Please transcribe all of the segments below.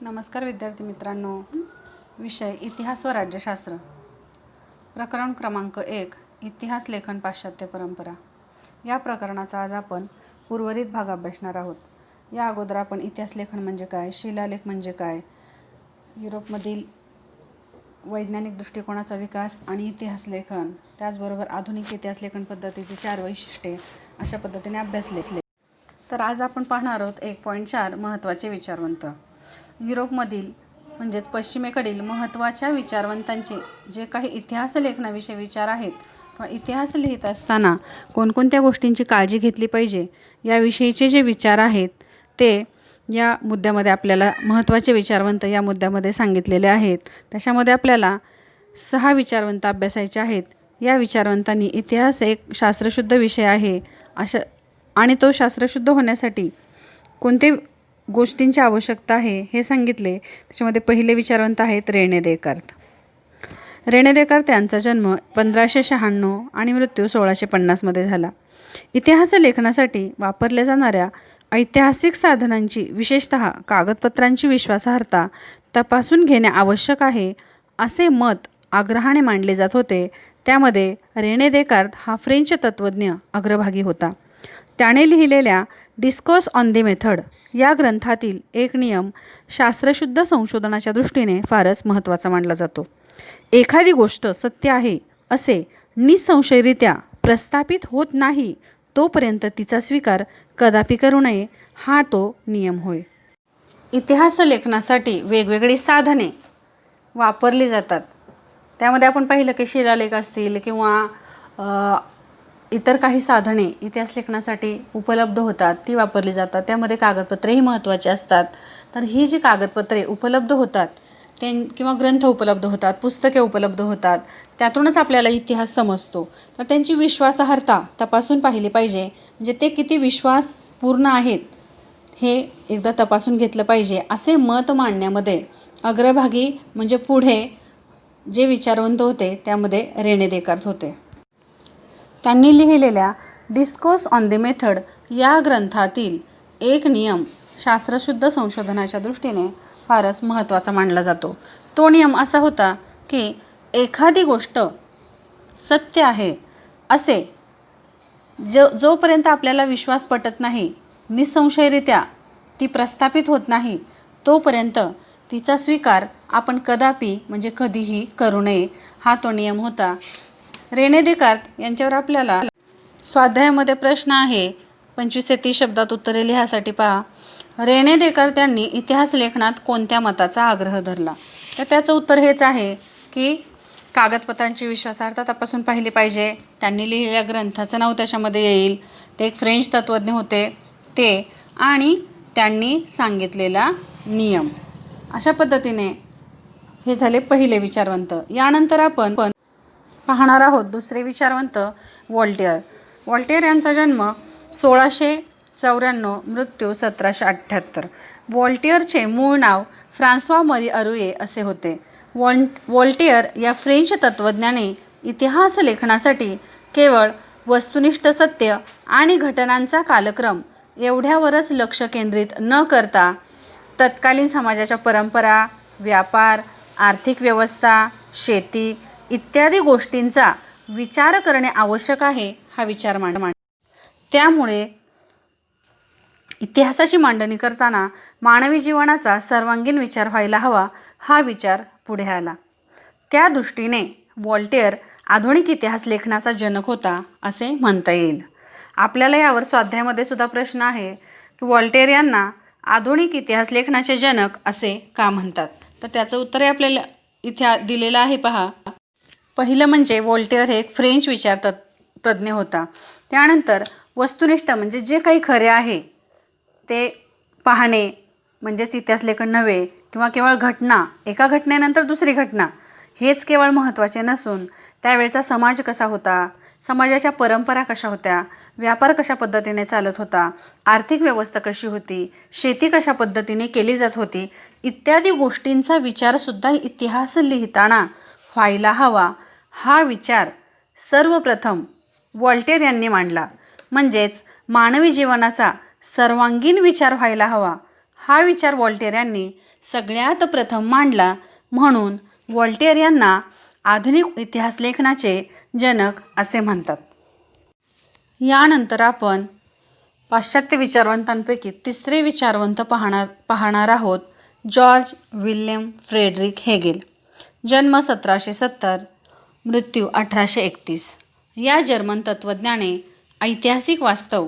नमस्कार विद्यार्थी मित्रांनो. विषय इतिहास व राज्यशास्त्र. प्रकरण क्रमांक 1 इतिहास लेखन पाश्चात्य परंपरा. या प्रकरणाचा आज आपण उर्वरित भाग अभ्यासणार आहोत. या अगोदर आपण इतिहास लेखन म्हणजे काय, शिलालेख म्हणजे काय, युरोपमधील वैज्ञानिक दृष्टिकोनाचा विकास आणि इतिहास लेखन, त्याचबरोबर आधुनिक इतिहास लेखन पद्धतीची 4 वैशिष्ट्ये अशा पद्धतीने अभ्यासले. तर आज आपण पाहणार आहोत 1.4 महत्त्वाचे विचारवंत. युरोपमधील म्हणजेच पश्चिमेकडील महत्त्वाच्या विचारवंतांचे जे काही इतिहास लेखनाविषयी विचार आहेत किंवा इतिहास लिहित असताना कोणकोणत्या गोष्टींची काळजी घेतली पाहिजे याविषयीचे जे विचार आहेत ते या मुद्द्यामध्ये आपल्याला महत्त्वाचे विचारवंत या मुद्द्यामध्ये सांगितलेले आहेत. त्याच्यामध्ये आपल्याला 6 विचारवंत अभ्यासायचे आहेत. या विचारवंतांनी इतिहास एक शास्त्रशुद्ध विषय आहे आणि तो शास्त्रशुद्ध होण्यासाठी कोणते गोष्टींची आवश्यकता आहे हे सांगितले. त्याच्यामध्ये पहिले विचारवंत आहेत रेने देकार्त. रेने देकार्त यांचा जन्म 1596 आणि मृत्यू 1650 झाला. इतिहास लेखनासाठी वापरल्या जाणाऱ्या ऐतिहासिक साधनांची विशेषतः कागदपत्रांची विश्वासार्हता तपासून घेणे आवश्यक आहे असे मत आग्रहाने मांडले जात होते. त्यामध्ये रेने देकार्त हा फ्रेंच तत्त्वज्ञ अग्रभागी होता. त्याने लिहिलेल्या डिस्कोर्स ऑन द मेथड या ग्रंथातील एक नियम शास्त्रशुद्ध संशोधनाच्या दृष्टीने फारच महत्त्वाचा मानला जातो. एखादी गोष्ट सत्य आहे असे निसंशयरित्या प्रस्थापित होत नाही तोपर्यंत तिचा स्वीकार कदापि करू नये हा तो नियम होय. इतिहास लेखनासाठी वेगवेगळी साधने वापरली जातात. त्यामध्ये आपण पाहिलं की शिलालेख असतील किंवा इतर काही साधने इतिहास लेखनासाठी उपलब्ध होतात, ती वापरली जातात. त्यामध्ये कागदपत्रेही महत्त्वाची असतात. तर ही जी कागदपत्रे उपलब्ध होतात किंवा ग्रंथ उपलब्ध होतात, पुस्तके उपलब्ध होतात, त्यातूनच आपल्याला इतिहास समजतो. तर त्यांची विश्वासार्हता तपासून पाहिली पाहिजे. म्हणजे ते किती विश्वासपूर्ण आहेत हे एकदा तपासून घेतलं पाहिजे असे मत मांडण्यामध्ये अग्रभागी म्हणजे पुढे जे विचारवंत होते त्यामध्ये रेने देकार्त होते. त्यांनी लिहिलेल्या डिस्कोर्स ऑन द मेथड या ग्रंथातील एक नियम शास्त्रशुद्ध संशोधनाच्या दृष्टीने फारच महत्त्वाचा मानला जातो. तो नियम असा होता की एखादी गोष्ट सत्य आहे असे जोपर्यंत आपल्याला विश्वास पटत नाही, निसंशयरित्या ती प्रस्थापित होत नाही तोपर्यंत तिचा स्वीकार आपण कदापि म्हणजे कधीही करू नये हा तो नियम होता. रेने देकार्त यांच्यावर आपल्याला स्वाध्यायामध्ये प्रश्न आहे. 25 ते 30 शब्दात उत्तरे लिहायसाठी पहा. रेने देकार्त यांनी इतिहास लेखनात कोणत्या मताचा आग्रह धरला? तर त्याचं उत्तर हेच आहे की कागदपत्रांची विश्वासार्हता तपासून पाहिली पाहिजे. त्यांनी लिहिलेल्या ग्रंथाचं नाव त्याच्यामध्ये येईल. ते एक फ्रेंच तत्त्वज्ञ होते ते, आणि त्यांनी सांगितलेला नियम. अशा पद्धतीने हे झाले पहिले विचारवंत. यानंतर आपण पाहणार आहोत दुसरे विचारवंत व्हॉल्टेअर. व्हॉल्टेअर यांचा जन्म 1694, मृत्यू 1778. व्हॉल्टेअरचे मूळ नाव फ्रान्सवा मरी अरुये असे होते. व्हॉल्टेअर या फ्रेंच तत्त्वज्ञाने इतिहास लेखनासाठी केवळ वस्तुनिष्ठ सत्य आणि घटनांचा कालक्रम एवढ्यावरच लक्ष केंद्रित न करता तत्कालीन समाजाच्या परंपरा, व्यापार, आर्थिक व्यवस्था, शेती इत्यादी गोष्टींचा विचार करणे आवश्यक आहे हा विचार मांड. त्यामुळे इतिहासाची मांडणी करताना मानवी जीवनाचा सर्वांगीण विचार व्हायला हवा हा विचार पुढे आला. त्या दृष्टीने व्हॉल्टेअर आधुनिक इतिहास लेखनाचा जनक होता असे म्हणता येईल. आपल्याला यावर स्वाध्यायामध्ये सुद्धा प्रश्न आहे की व्हॉल्टेअर यांना आधुनिक इतिहास लेखनाचे जनक असे का म्हणतात? तर त्याचं उत्तर आपल्याला इथे दिलेलं आहे पहा. पहिलं म्हणजे व्हॉल्टेअर हे एक फ्रेंच तज्ज्ञ होता. त्यानंतर वस्तुनिष्ठ म्हणजे जे काही खरे आहे ते पाहणे म्हणजेच इतिहास लेखन नव्हे, किंवा केवळ घटना, एका घटनेनंतर दुसरी घटना हेच केवळ महत्त्वाचे नसून त्यावेळचा समाज कसा होता, समाजाच्या परंपरा कशा होत्या, व्यापार कशा पद्धतीने चालत होता, आर्थिक व्यवस्था कशी होती, शेती कशा पद्धतीने केली जात होती इत्यादी गोष्टींचा विचारसुद्धा इतिहास लिहिताना व्हायला हवा हा विचार सर्वप्रथम व्हॉल्टेअर यांनी मांडला. म्हणजेच मानवी जीवनाचा सर्वांगीण विचार व्हायला हवा हा विचार व्हॉल्टेअर यांनी सगळ्यात प्रथम मांडला, म्हणून व्हॉल्टेयर यांना आधुनिक इतिहास लेखनाचे जनक असे म्हणतात. यानंतर आपण पाश्चात्य विचारवंतांपैकी तिसरे विचारवंत पाहणार आहोत, जॉर्ज विल्यम फ्रेडरिक हेगेल. जन्म 1770, मृत्यू 1831. या जर्मन तत्त्वज्ञाने ऐतिहासिक वास्तव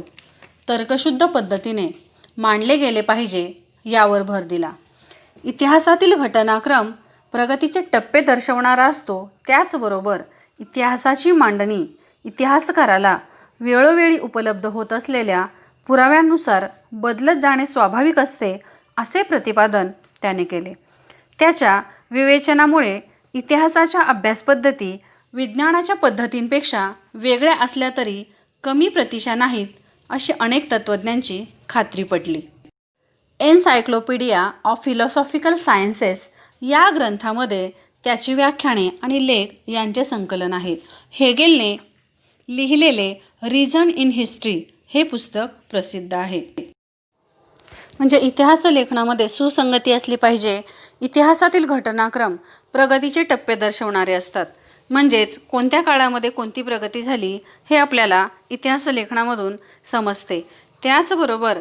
तर्कशुद्ध पद्धतीने मांडले गेले पाहिजे यावर भर दिला. इतिहासातील घटनाक्रम प्रगतीचे टप्पे दर्शवणारा असतो, त्याचबरोबर इतिहासाची मांडणी इतिहासकाराला वेळोवेळी उपलब्ध होत असलेल्या पुराव्यानुसार बदलत जाणे स्वाभाविक असते असे प्रतिपादन त्याने केले. त्याच्या विवेचनामुळे इतिहासाच्या अभ्यासपद्धती विज्ञानाच्या पद्धतींपेक्षा वेगळ्या असल्या तरी कमी प्रतीच्या नाहीत अशी अनेक तत्त्वज्ञांची खात्री पटली. एन्सायक्लोपीडिया ऑफ फिलॉसॉफिकल सायन्सेस या ग्रंथामध्ये त्याची व्याख्याने आणि लेख यांचे संकलन आहे. हेगेलने लिहिलेले रिझन इन हिस्ट्री हे पुस्तक प्रसिद्ध आहे. म्हणजे इतिहास लेखनामध्ये सुसंगती असली पाहिजे. इतिहासातील घटनाक्रम प्रगतीचे टप्पे दर्शवणारे असतात. म्हणजेच कोणत्या काळामध्ये कोणती प्रगती झाली हे आपल्याला इतिहास लेखनामधून समजते. त्याचबरोबर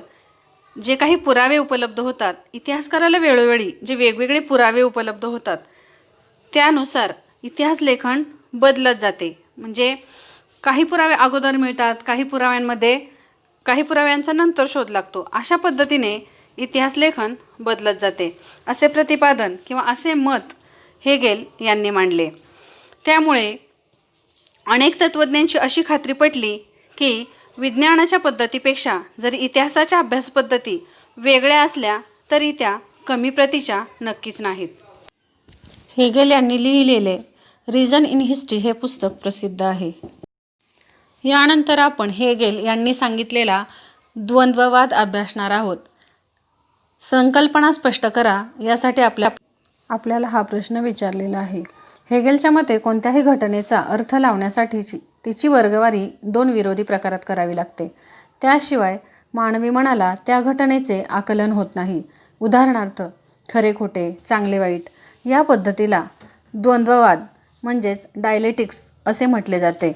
जे काही पुरावे उपलब्ध होतात, इतिहासकाराला वेळोवेळी जे वेगवेगळे पुरावे उपलब्ध होतात त्यानुसार इतिहास लेखन बदलत जाते. म्हणजे काही पुरावे अगोदर मिळतात, काही पुराव्यांचा नंतर शोध लागतो. अशा पद्धतीने इतिहास लेखन बदलत जाते असे प्रतिपादन किंवा असे मत हेगेल यांनी मांडले. त्यामुळे अनेक तत्त्वज्ञांची अशी खात्री पटली की विज्ञानाच्या पद्धतीपेक्षा जरी इतिहासाच्या अभ्यास पद्धती वेगळ्या असल्या तरी त्या कमी प्रतीच्या नक्कीच नाहीत. हेगेल यांनी लिहिलेले रिझन इन हिस्ट्री हे पुस्तक प्रसिद्ध आहे. यानंतर आपण हेगेल यांनी सांगितलेला द्वंद्ववाद अभ्यासणार आहोत. संकल्पना स्पष्ट करा यासाठी आपल्याला हा प्रश्न विचारलेला आहे. हेगेलच्या मते कोणत्याही घटनेचा अर्थ लावण्यासाठीची तिची वर्गवारी दोन विरोधी प्रकारात करावी लागते. त्याशिवाय मानवी मनाला त्या घटनेचे आकलन होत नाही. उदाहरणार्थ खरे खोटे, चांगले वाईट या पद्धतीला द्वंद्ववाद म्हणजेच डायलेक्टिक्स असे म्हटले जाते.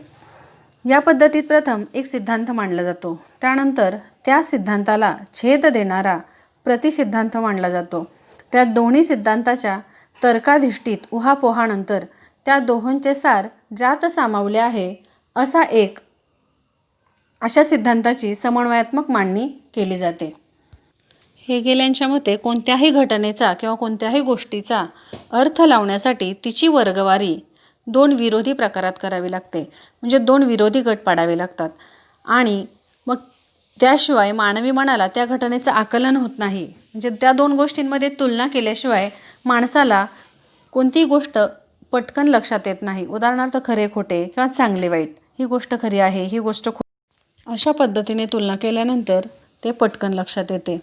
या पद्धतीत प्रथम एक सिद्धांत मांडला जातो, त्यानंतर त्या सिद्धांताला छेद देणारा प्रतिसिद्धांत मांडला जातो. त्या दोन्ही सिद्धांताच्या तर्काधिष्ठित उहापोहानंतर त्या दोहोंचे सार ज्यात सामावले आहे अशा सिद्धांताची समन्वयात्मक मांडणी केली जाते. हेगेल यांच्या मते कोणत्याही घटनेचा किंवा कोणत्याही गोष्टीचा अर्थ लावण्यासाठी तिची वर्गवारी दोन विरोधी प्रकारात करावी लागते. म्हणजे दोन विरोधी गट पाडावे लागतात आणि मग त्याशिवाय मानवी मनाला त्या घटनेचं आकलन होत नाही. म्हणजे त्या दोन गोष्टींमध्ये तुलना केल्याशिवाय माणसाला कोणतीही गोष्ट पटकन लक्षात येत नाही. उदाहरणार्थ खरे खोटे किंवा चांगले वाईट, ही गोष्ट खरी आहे, ही गोष्ट अशा पद्धतीने तुलना केल्यानंतर ते पटकन लक्षात येते.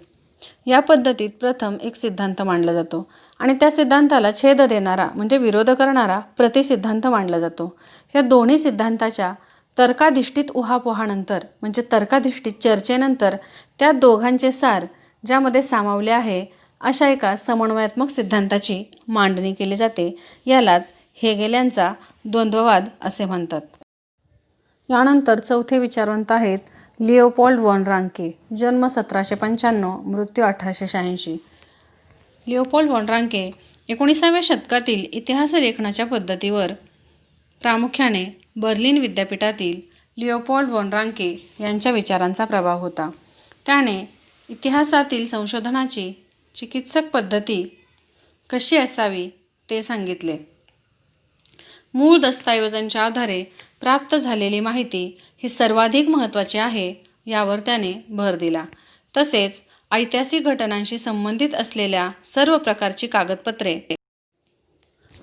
या पद्धतीत प्रथम एक सिद्धांत मांडला जातो आणि त्या सिद्धांताला छेद देणारा म्हणजे विरोध करणारा प्रतिसिद्धांत मांडला जातो. या दोन्ही सिद्धांताच्या तर्काधिष्ठित उहापोहानंतर म्हणजे तर्काधिष्ठित चर्चेनंतर त्या दोघांचे सार ज्यामध्ये सामावले आहे अशा एका समन्वयात्मक सिद्धांताची मांडणी केली जाते. यालाच हेगेल यांचा द्वंद्ववाद असे म्हणतात. यानंतर चौथे विचारवंत आहेत लिओपोल्ड वॉन रांके. जन्म 1795, मृत्यू 1886. लिओपोल्ड वॉन रांके 19व्या शतकातील इतिहास लेखनाच्या पद्धतीवर प्रामुख्याने बर्लिन विद्यापीठातील लिओपोल्ड वॉन रांके यांच्या विचारांचा प्रभाव होता. त्याने इतिहासातील संशोधनाची चिकित्सक पद्धती कशी असावी ते सांगितले. मूळ दस्तऐवजांच्या आधारे प्राप्त झालेली माहिती ही सर्वाधिक महत्त्वाची आहे यावर त्याने भर दिला. तसेच ऐतिहासिक घटनांशी संबंधित असलेल्या सर्व प्रकारची कागदपत्रे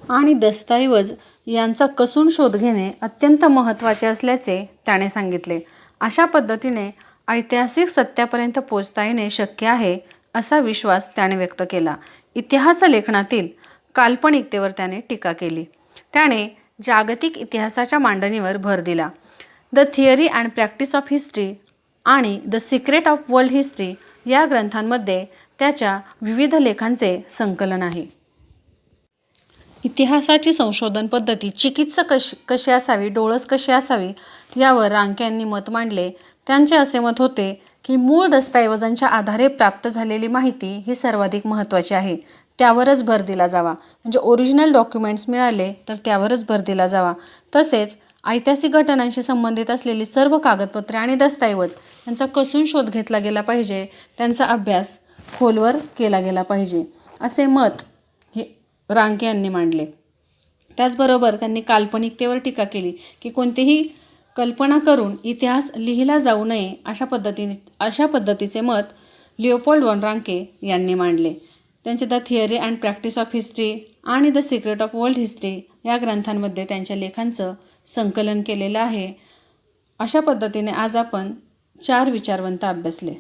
आणि दस्तऐवज यांचा कसून शोध घेणे अत्यंत महत्त्वाचे असल्याचे त्याने सांगितले. अशा पद्धतीने ऐतिहासिक सत्यापर्यंत पोहोचता येणे शक्य आहे असा विश्वास त्याने व्यक्त केला. इतिहास लेखनातील काल्पनिकतेवर त्याने टीका केली. त्याने जागतिक इतिहासाच्या मांडणीवर भर दिला. The theory and practice of history आणि the secret of world history या ग्रंथांमध्ये त्याच्या विविध लेखांचे संकलन आहे. इतिहासाची संशोधन पद्धती चिकित्सक कशी असावी, डोळस कशी असावी यावर रांके यांनी मत मांडले. त्यांचे असे मत होते की मूळ दस्तऐवजांच्या आधारे प्राप्त झालेली माहिती ही सर्वाधिक महत्त्वाची आहे. त्यावरच भर दिला जावा. म्हणजे ओरिजिनल डॉक्युमेंट्स मिळाले तर त्यावरच भर दिला जावा. तसेच ऐतिहासिक घटनांशी संबंधित असलेली सर्व कागदपत्रे आणि दस्तऐवज यांचा कसून शोध घेतला गेला पाहिजे. त्यांचा अभ्यास खोलवर केला गेला पाहिजे असे मत हे रांके यांनी मांडले. त्याचबरोबर त्यांनी काल्पनिकतेवर टीका केली की कोणतीही कल्पना करून इतिहास लिहिला जाऊ नये अशा पद्धतीचे मत लिओपोल्ड वन रांके यांनी मांडले. त्यांचे the theory and practice of history आणि the secret of world history या ग्रंथांमध्ये त्यांच्या लेखांचं संकलन केलेलं आहे. अशा पद्धतीने आज आपण 4 विचारवंत अभ्यासले.